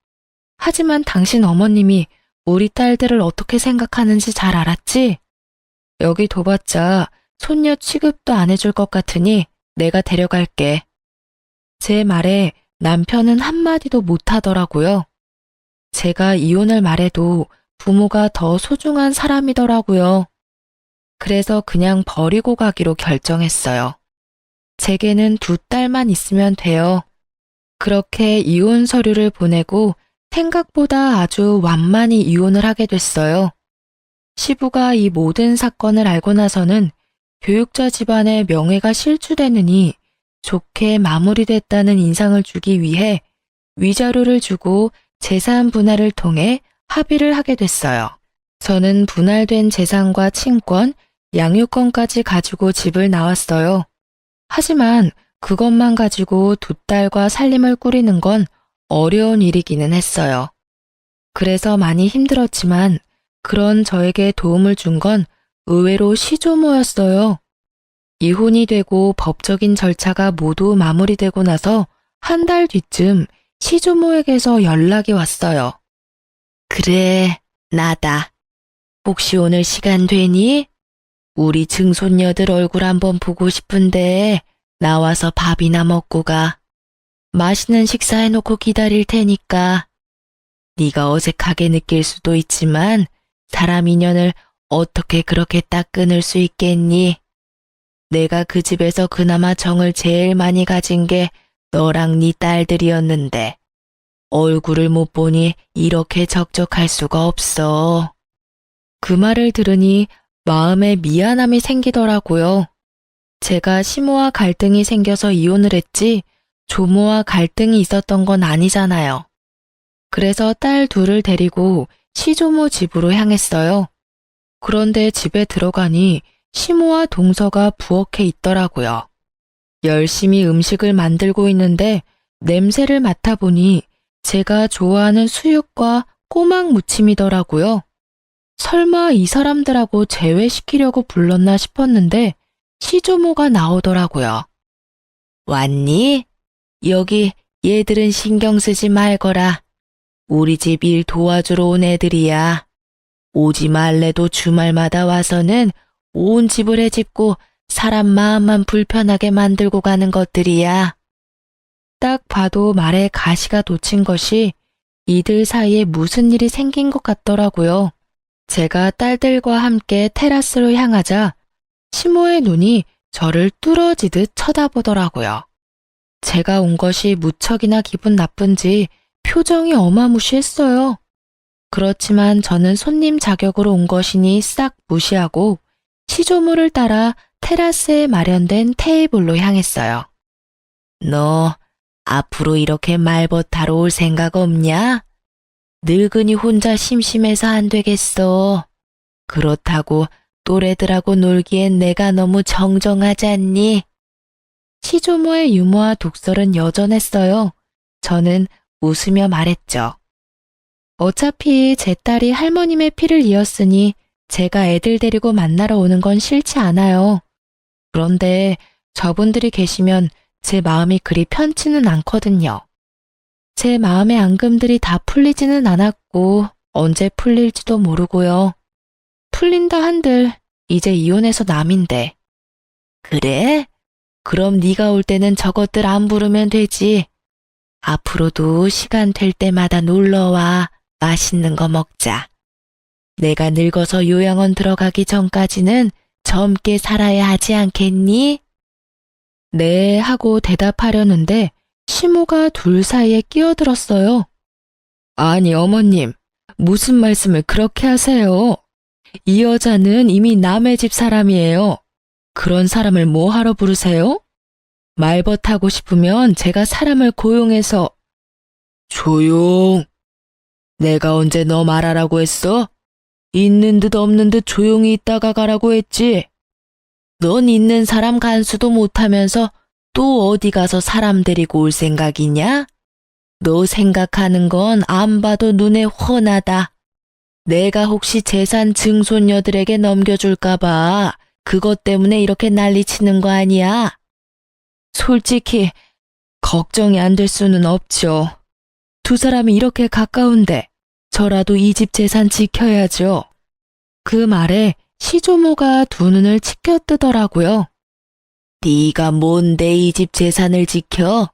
하지만 당신 어머님이 우리 딸들을 어떻게 생각하는지 잘 알았지? 여기 둬봤자 손녀 취급도 안 해줄 것 같으니 내가 데려갈게. 제 말에 남편은 한마디도 못하더라고요. 제가 이혼을 말해도 부모가 더 소중한 사람이더라고요. 그래서 그냥 버리고 가기로 결정했어요. 제게는 두 딸만 있으면 돼요. 그렇게 이혼 서류를 보내고 생각보다 아주 완만히 이혼을 하게 됐어요. 시부가 이 모든 사건을 알고 나서는 교육자 집안의 명예가 실추되느니 좋게 마무리됐다는 인상을 주기 위해 위자료를 주고 재산 분할을 통해 합의를 하게 됐어요. 저는 분할된 재산과 친권, 양육권까지 가지고 집을 나왔어요. 하지만 그것만 가지고 두 딸과 살림을 꾸리는 건 어려운 일이기는 했어요. 그래서 많이 힘들었지만 그런 저에게 도움을 준 건 의외로 시조모였어요. 이혼이 되고 법적인 절차가 모두 마무리되고 나서 한 달 뒤쯤 시조모에게서 연락이 왔어요. 그래, 나다. 혹시 오늘 시간 되니? 우리 증손녀들 얼굴 한번 보고 싶은데 나와서 밥이나 먹고 가. 맛있는 식사 해놓고 기다릴 테니까. 네가 어색하게 느낄 수도 있지만 사람 인연을 어떻게 그렇게 딱 끊을 수 있겠니? 내가 그 집에서 그나마 정을 제일 많이 가진 게 너랑 네 딸들이었는데 얼굴을 못 보니 이렇게 적적할 수가 없어. 그 말을 들으니 마음에 미안함이 생기더라고요. 제가 시모와 갈등이 생겨서 이혼을 했지 조모와 갈등이 있었던 건 아니잖아요. 그래서 딸 둘을 데리고 시조모 집으로 향했어요. 그런데 집에 들어가니 시모와 동서가 부엌에 있더라고요. 열심히 음식을 만들고 있는데 냄새를 맡아보니 제가 좋아하는 수육과 꼬막 무침이더라고요. 설마 이 사람들하고 제외시키려고 불렀나 싶었는데 시조모가 나오더라고요. 왔니? 여기 얘들은 신경 쓰지 말거라. 우리 집 일 도와주러 온 애들이야. 오지 말래도 주말마다 와서는 온 집을 헤집고 사람 마음만 불편하게 만들고 가는 것들이야. 딱 봐도 말에 가시가 돋친 것이 이들 사이에 무슨 일이 생긴 것 같더라고요. 제가 딸들과 함께 테라스로 향하자 시모의 눈이 저를 뚫어지듯 쳐다보더라고요. 제가 온 것이 무척이나 기분 나쁜지 표정이 어마무시했어요. 그렇지만 저는 손님 자격으로 온 것이니 싹 무시하고 시조모를 따라 테라스에 마련된 테이블로 향했어요. 너 앞으로 이렇게 말벗하러 올 생각 없냐? 늙은이 혼자 심심해서 안 되겠어. 그렇다고 또래들하고 놀기엔 내가 너무 정정하지 않니? 시조모의 유머와 독설은 여전했어요. 저는 웃으며 말했죠. 어차피 제 딸이 할머님의 피를 이었으니 제가 애들 데리고 만나러 오는 건 싫지 않아요. 그런데 저분들이 계시면 제 마음이 그리 편치는 않거든요. 제 마음의 앙금들이 다 풀리지는 않았고 언제 풀릴지도 모르고요. 풀린다 한들 이제 이혼해서 남인데. 그래? 그럼 네가 올 때는 저것들 안 부르면 되지. 앞으로도 시간 될 때마다 놀러와. 맛있는 거 먹자. 내가 늙어서 요양원 들어가기 전까지는 젊게 살아야 하지 않겠니? 네 하고 대답하려는데 시모가 둘 사이에 끼어들었어요. 아니 어머님, 무슨 말씀을 그렇게 하세요? 이 여자는 이미 남의 집 사람이에요. 그런 사람을 뭐 하러 부르세요? 말벗하고 싶으면 제가 사람을 고용해서. 조용. 내가 언제 너 말하라고 했어? 있는 듯 없는 듯 조용히 있다가 가라고 했지. 넌 있는 사람 간수도 못하면서 또 어디 가서 사람 데리고 올 생각이냐? 너 생각하는 건 안 봐도 눈에 훤하다. 내가 혹시 재산 증손녀들에게 넘겨줄까봐 그것 때문에 이렇게 난리치는 거 아니야? 솔직히 걱정이 안 될 수는 없죠. 두 사람이 이렇게 가까운데 저라도 이 집 재산 지켜야죠. 그 말에 시조모가 두 눈을 치켜뜨더라고요. 네가 뭔데 이 집 재산을 지켜?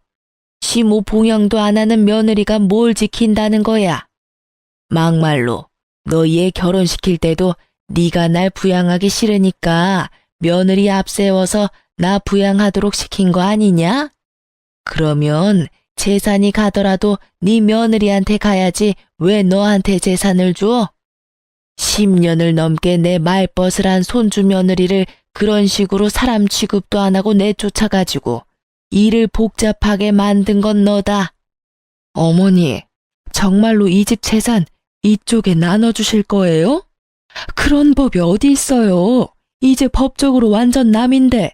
시모 봉양도 안 하는 며느리가 뭘 지킨다는 거야? 막말로 너 얘 결혼시킬 때도 네가 날 부양하기 싫으니까 며느리 앞세워서 나 부양하도록 시킨 거 아니냐? 그러면 재산이 가더라도 네 며느리한테 가야지 왜 너한테 재산을 줘? 10년을 넘게 내 말벗을 한 손주 며느리를 그런 식으로 사람 취급도 안 하고 내쫓아가지고 일을 복잡하게 만든 건 너다. 어머니, 정말로 이 집 재산 이쪽에 나눠주실 거예요? 그런 법이 어디 있어요? 이제 법적으로 완전 남인데.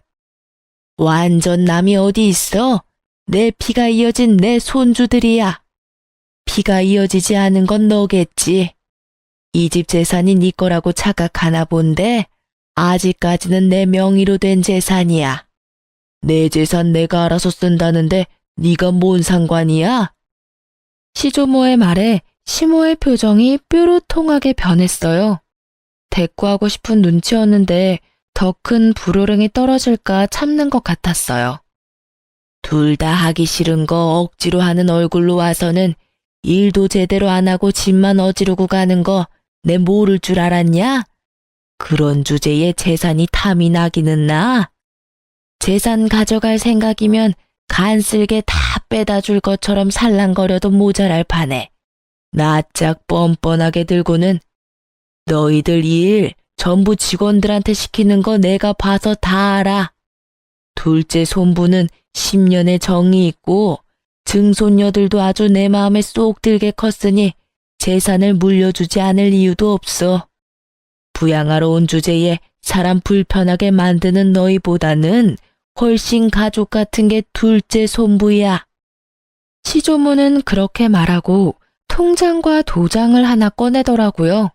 완전 남이 어디 있어? 내 피가 이어진 내 손주들이야. 피가 이어지지 않은 건 너겠지. 이 집 재산이 네 거라고 착각하나 본데 아직까지는 내 명의로 된 재산이야. 내 재산 내가 알아서 쓴다는데 네가 뭔 상관이야? 시조모의 말에 시모의 표정이 뾰루통하게 변했어요. 대꾸하고 싶은 눈치였는데 더 큰 불호령이 떨어질까 참는 것 같았어요. 둘 다 하기 싫은 거 억지로 하는 얼굴로 와서는 일도 제대로 안 하고 집만 어지르고 가는 거 내 모를 줄 알았냐? 그런 주제에 재산이 탐이 나기는 나. 재산 가져갈 생각이면 간쓸게 다 빼다 줄 것처럼 살랑거려도 모자랄 판에 낯짝 뻔뻔하게 들고는 너희들 일 전부 직원들한테 시키는 거 내가 봐서 다 알아. 둘째 손부는 10년의 정이 있고 증손녀들도 아주 내 마음에 쏙 들게 컸으니 재산을 물려주지 않을 이유도 없어. 부양하러 온 주제에 사람 불편하게 만드는 너희보다는 훨씬 가족 같은 게 둘째 손부야. 시조모는 그렇게 말하고 통장과 도장을 하나 꺼내더라고요.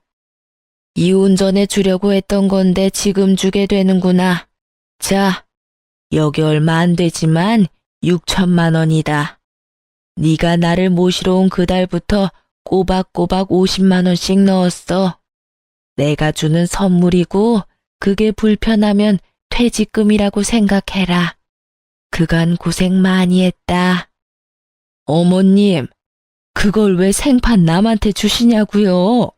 이혼 전에 주려고 했던 건데 지금 주게 되는구나. 자, 여기 얼마 안 되지만 6천만 원이다. 네가 나를 모시러 온 그달부터 꼬박꼬박 50만 원씩 넣었어. 내가 주는 선물이고 그게 불편하면 퇴직금이라고 생각해라. 그간 고생 많이 했다. 어머님, 그걸 왜 생판 남한테 주시냐고요?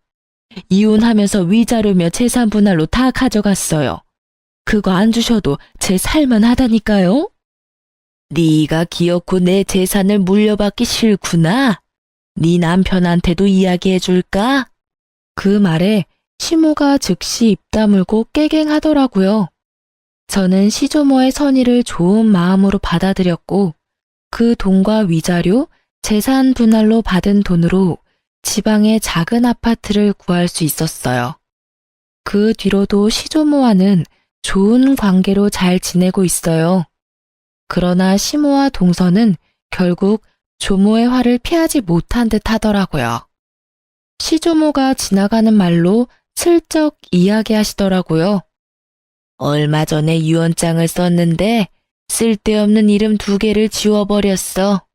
이혼하면서 위자료며 재산 분할로 다 가져갔어요. 그거 안 주셔도 제 살만하다니까요? 네가 기어코 내 재산을 물려받기 싫구나. 네 남편한테도 이야기해 줄까? 그 말에 시모가 즉시 입 다물고 깨갱하더라고요. 저는 시조모의 선의를 좋은 마음으로 받아들였고 그 돈과 위자료, 재산 분할로 받은 돈으로 지방의 작은 아파트를 구할 수 있었어요. 그 뒤로도 시조모와는 좋은 관계로 잘 지내고 있어요. 그러나 시모와 동서는 결국 조모의 화를 피하지 못한 듯 하더라고요. 시조모가 지나가는 말로 슬쩍 이야기하시더라고요. 얼마 전에 유언장을 썼는데 쓸데없는 이름 2개를 지워버렸어.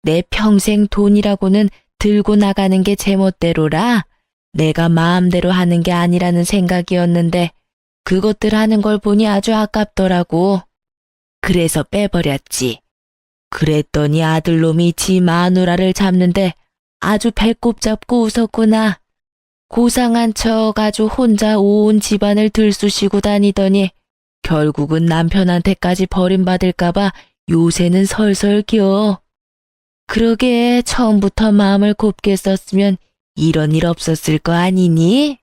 내 평생 돈이라고는 들고 나가는 게 제멋대로라 내가 마음대로 하는 게 아니라는 생각이었는데 그것들 하는 걸 보니 아주 아깝더라고. 그래서 빼버렸지. 그랬더니 아들놈이 지 마누라를 잡는데 아주 배꼽 잡고 웃었구나. 고상한 척 아주 혼자 온 집안을 들쑤시고 다니더니 결국은 남편한테까지 버림받을까봐 요새는 설설 겨. 그러게 처음부터 마음을 곱게 썼으면 이런 일 없었을 거 아니니?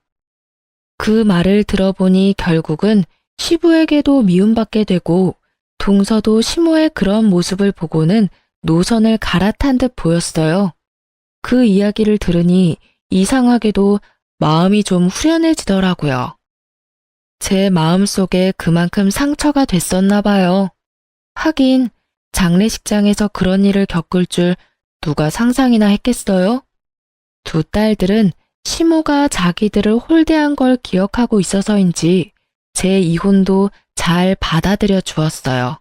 그 말을 들어보니 결국은 시부에게도 미움받게 되고 동서도 시모의 그런 모습을 보고는 노선을 갈아탄 듯 보였어요. 그 이야기를 들으니 이상하게도 마음이 좀 후련해지더라고요. 제 마음속에 그만큼 상처가 됐었나 봐요. 하긴 장례식장에서 그런 일을 겪을 줄 누가 상상이나 했겠어요? 2 딸들은 시모가 자기들을 홀대한 걸 기억하고 있어서인지 제 이혼도 잘 받아들여 주었어요.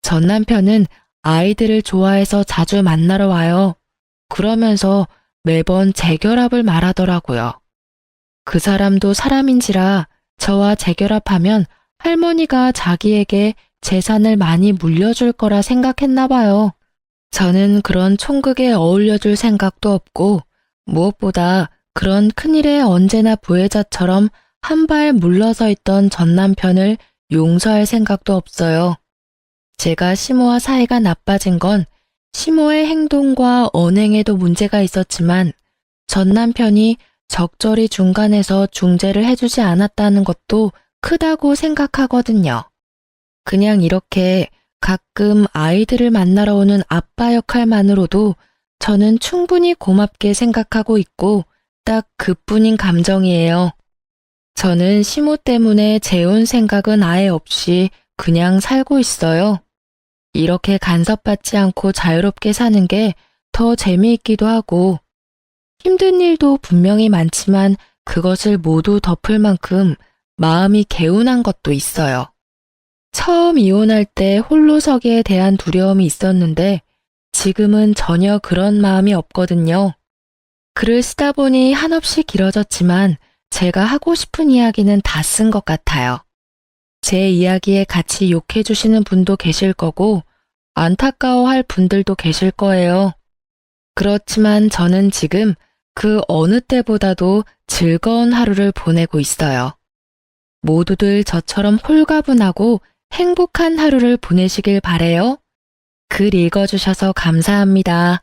전 남편은 아이들을 좋아해서 자주 만나러 와요. 그러면서 매번 재결합을 말하더라고요. 그 사람도 사람인지라 저와 재결합하면 할머니가 자기에게 재산을 많이 물려줄 거라 생각했나 봐요. 저는 그런 총극에 어울려줄 생각도 없고 무엇보다 그런 큰일에 언제나 부혜자처럼 한 발 물러서 있던 전 남편을 용서할 생각도 없어요. 제가 시모와 사이가 나빠진 건 시모의 행동과 언행에도 문제가 있었지만 전 남편이 적절히 중간에서 중재를 해주지 않았다는 것도 크다고 생각하거든요. 그냥 이렇게 가끔 아이들을 만나러 오는 아빠 역할만으로도 저는 충분히 고맙게 생각하고 있고 딱 그뿐인 감정이에요. 저는 시모 때문에 재혼 생각은 아예 없이 그냥 살고 있어요. 이렇게 간섭받지 않고 자유롭게 사는 게 더 재미있기도 하고 힘든 일도 분명히 많지만 그것을 모두 덮을 만큼 마음이 개운한 것도 있어요. 처음 이혼할 때 홀로서기에 대한 두려움이 있었는데 지금은 전혀 그런 마음이 없거든요. 글을 쓰다 보니 한없이 길어졌지만 제가 하고 싶은 이야기는 다 쓴 것 같아요. 제 이야기에 같이 욕해 주시는 분도 계실 거고 안타까워할 분들도 계실 거예요. 그렇지만 저는 지금 그 어느 때보다도 즐거운 하루를 보내고 있어요. 모두들 저처럼 홀가분하고 행복한 하루를 보내시길 바래요. 글 읽어주셔서 감사합니다.